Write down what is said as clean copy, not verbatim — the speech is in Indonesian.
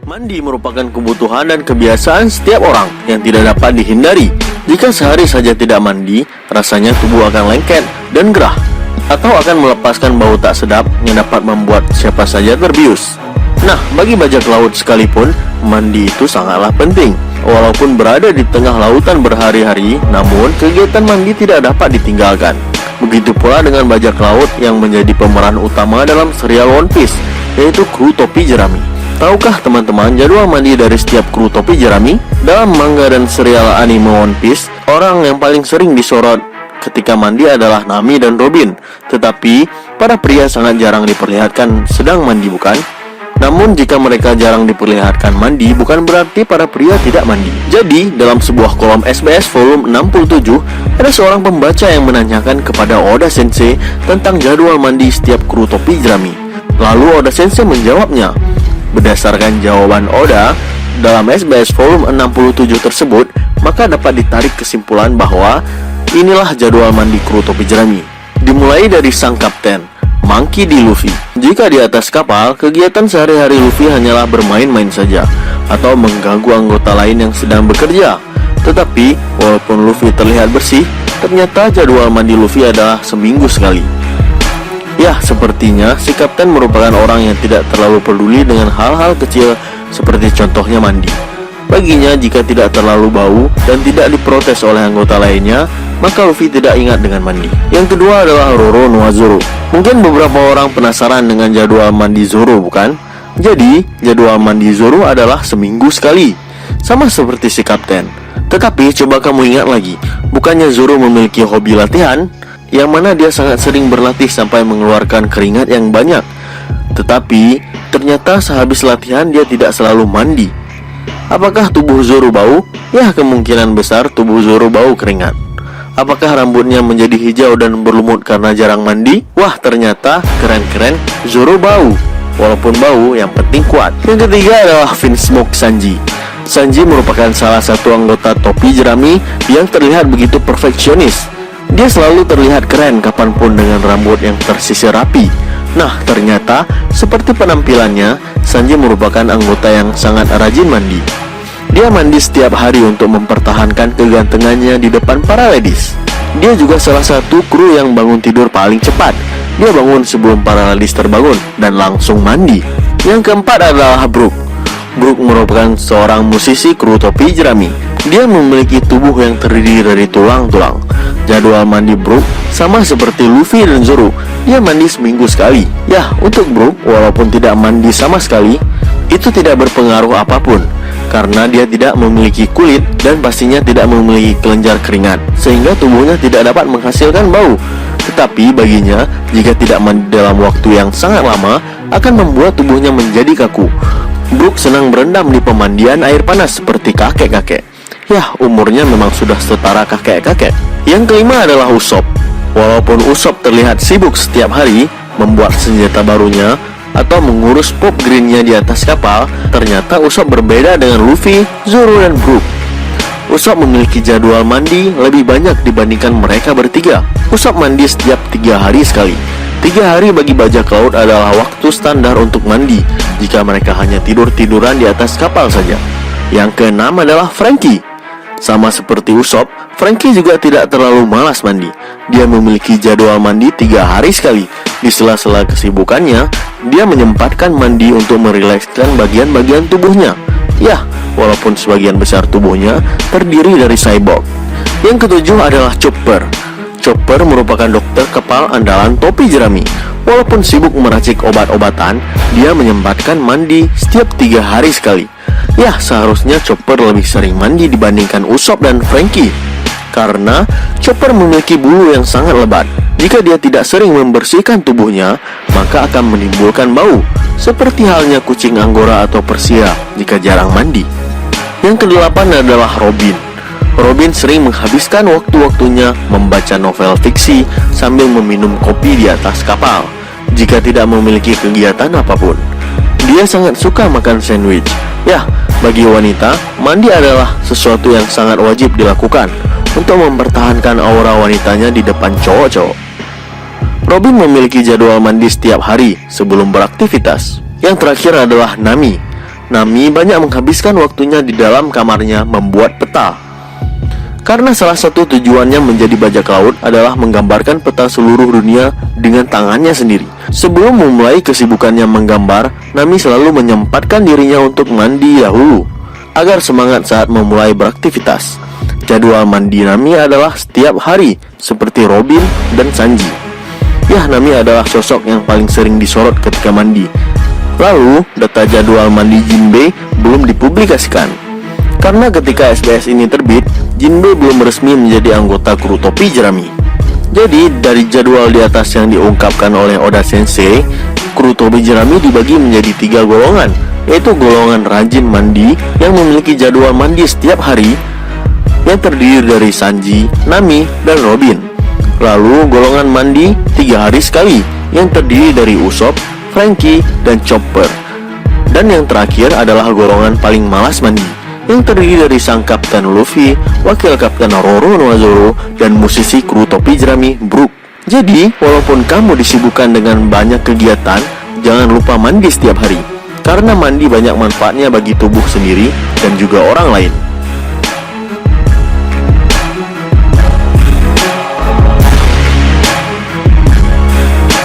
Mandi merupakan kebutuhan dan kebiasaan setiap orang yang tidak dapat dihindari. Jika sehari saja tidak mandi, rasanya tubuh akan lengket dan gerah, atau akan melepaskan bau tak sedap yang dapat membuat siapa saja terbius. Nah, bagi bajak laut sekalipun, mandi itu sangatlah penting. Walaupun berada di tengah lautan berhari-hari, namun kegiatan mandi tidak dapat ditinggalkan. Begitu pula dengan bajak laut yang menjadi pemeran utama dalam serial One Piece, yaitu kru topi jerami. Tahukah teman-teman jadwal mandi dari setiap kru topi jerami? Dalam manga dan serial anime One Piece, orang yang paling sering disorot ketika mandi adalah Nami dan Robin. Tetapi, para pria sangat jarang diperlihatkan sedang mandi, bukan? Namun jika mereka jarang diperlihatkan mandi, bukan berarti para pria tidak mandi. Jadi, dalam sebuah kolom SBS volume 67, ada seorang pembaca yang menanyakan kepada Oda Sensei tentang jadwal mandi setiap kru topi jerami. Lalu Oda Sensei menjawabnya. Berdasarkan jawaban Oda dalam SBS volume 67 tersebut, maka dapat ditarik kesimpulan bahwa inilah jadwal mandi kru topi jerami. Dimulai dari sang kapten, Monkey D. Luffy. Jika di atas kapal, kegiatan sehari-hari Luffy hanyalah bermain-main saja atau mengganggu anggota lain yang sedang bekerja. Tetapi, walaupun Luffy terlihat bersih, ternyata jadwal mandi Luffy adalah seminggu sekali. Ya, sepertinya si kapten merupakan orang yang tidak terlalu peduli dengan hal-hal kecil seperti contohnya mandi. Baginya, jika tidak terlalu bau dan tidak diprotes oleh anggota lainnya, maka Luffy tidak ingat dengan mandi. Yang kedua adalah Roro Noa Zoro. Mungkin beberapa orang penasaran dengan jadwal mandi Zoro, bukan? Jadi, jadwal mandi Zoro adalah seminggu sekali, sama seperti si kapten. Tetapi, coba kamu ingat lagi, bukannya Zoro memiliki hobi latihan, yang mana dia sangat sering berlatih sampai mengeluarkan keringat yang banyak. Tetapi, ternyata sehabis latihan dia tidak selalu mandi. Apakah tubuh Zoro bau? Ya, kemungkinan besar tubuh Zoro bau keringat. Apakah rambutnya menjadi hijau dan berlumut karena jarang mandi? Wah, ternyata keren-keren Zoro bau. Walaupun bau, yang penting kuat. Yang ketiga adalah Vinsmoke Sanji. Sanji merupakan salah satu anggota topi jerami yang terlihat begitu perfeksionis. Dia selalu terlihat keren kapanpun dengan rambut yang tersisir rapi. Nah, ternyata seperti penampilannya, Sanji merupakan anggota yang sangat rajin mandi. Dia mandi setiap hari untuk mempertahankan kegantengannya di depan para ladies. Dia juga salah satu kru yang bangun tidur paling cepat. Dia bangun sebelum para ladies terbangun dan langsung mandi. Yang keempat adalah Brook. Brook merupakan seorang musisi kru topi jerami. Dia memiliki tubuh yang terdiri dari tulang-tulang. Jadwal mandi Brook sama seperti Luffy dan Zoro. Dia mandi seminggu sekali. Ya, untuk Brook, walaupun tidak mandi sama sekali, itu tidak berpengaruh apapun, karena dia tidak memiliki kulit dan pastinya tidak memiliki kelenjar keringat, sehingga tubuhnya tidak dapat menghasilkan bau. Tetapi baginya, jika tidak mandi dalam waktu yang sangat lama, akan membuat tubuhnya menjadi kaku. Brook senang berendam di pemandian air panas seperti kakek-kakek. Ya, umurnya memang sudah setara kakek-kakek. Yang kelima adalah Usopp. Walaupun Usopp terlihat sibuk setiap hari membuat senjata barunya atau mengurus pop greennya di atas kapal, ternyata Usopp berbeda dengan Luffy, Zoro, dan Brook. Usopp memiliki jadwal mandi lebih banyak dibandingkan mereka bertiga. Usopp mandi setiap 3 hari sekali. 3 hari bagi bajak laut adalah waktu standar untuk mandi jika mereka hanya tidur-tiduran di atas kapal saja. Yang keenam adalah Franky. Sama seperti Usopp, Franky juga tidak terlalu malas mandi. Dia memiliki jadwal mandi 3 hari sekali. Di sela-sela kesibukannya, dia menyempatkan mandi untuk merilekskan bagian-bagian tubuhnya. Ya, walaupun sebagian besar tubuhnya terdiri dari cyborg. Yang ketujuh adalah Chopper. Chopper merupakan dokter kepal andalan topi jerami. Walaupun sibuk meracik obat-obatan, dia menyempatkan mandi setiap 3 hari sekali. Ya, seharusnya Chopper lebih sering mandi dibandingkan Usopp dan Franky, karena Chopper memiliki bulu yang sangat lebat. Jika dia tidak sering membersihkan tubuhnya, maka akan menimbulkan bau, seperti halnya kucing Anggora atau Persia jika jarang mandi. Yang kedelapan adalah Robin. Robin sering menghabiskan waktu-waktunya membaca novel fiksi sambil meminum kopi di atas kapal, jika tidak memiliki kegiatan apapun. Dia sangat suka makan sandwich. Ya, bagi wanita, mandi adalah sesuatu yang sangat wajib dilakukan untuk mempertahankan aura wanitanya di depan cowok-cowok. Robin memiliki jadwal mandi setiap hari sebelum beraktivitas. Yang terakhir adalah Nami. Nami banyak menghabiskan waktunya di dalam kamarnya membuat peta. Karena salah satu tujuannya menjadi bajak laut adalah menggambarkan peta seluruh dunia dengan tangannya sendiri. Sebelum memulai kesibukannya menggambar, Nami selalu menyempatkan dirinya untuk mandi dahulu agar semangat saat memulai beraktivitas. Jadwal mandi Nami adalah setiap hari, seperti Robin dan Sanji. Ya, Nami adalah sosok yang paling sering disorot ketika mandi. Lalu, data jadwal mandi Jinbei belum dipublikasikan. Karena ketika SBS ini terbit, Jinbei belum resmi menjadi anggota kru topi jerami. Jadi, dari jadwal di atas yang diungkapkan oleh Oda Sensei, kru topi jerami dibagi menjadi 3 golongan, yaitu golongan rajin mandi yang memiliki jadwal mandi setiap hari, yang terdiri dari Sanji, Nami, dan Robin. Lalu, golongan mandi 3 hari sekali, yang terdiri dari Usopp, Franky, dan Chopper. Dan yang terakhir adalah golongan paling malas mandi, yang terdiri dari sang Kapten Luffy, wakil Kapten Roro Noazoro, dan musisi kru topi jerami Brook. Jadi, walaupun kamu disibukkan dengan banyak kegiatan, jangan lupa mandi setiap hari, karena mandi banyak manfaatnya bagi tubuh sendiri dan juga orang lain.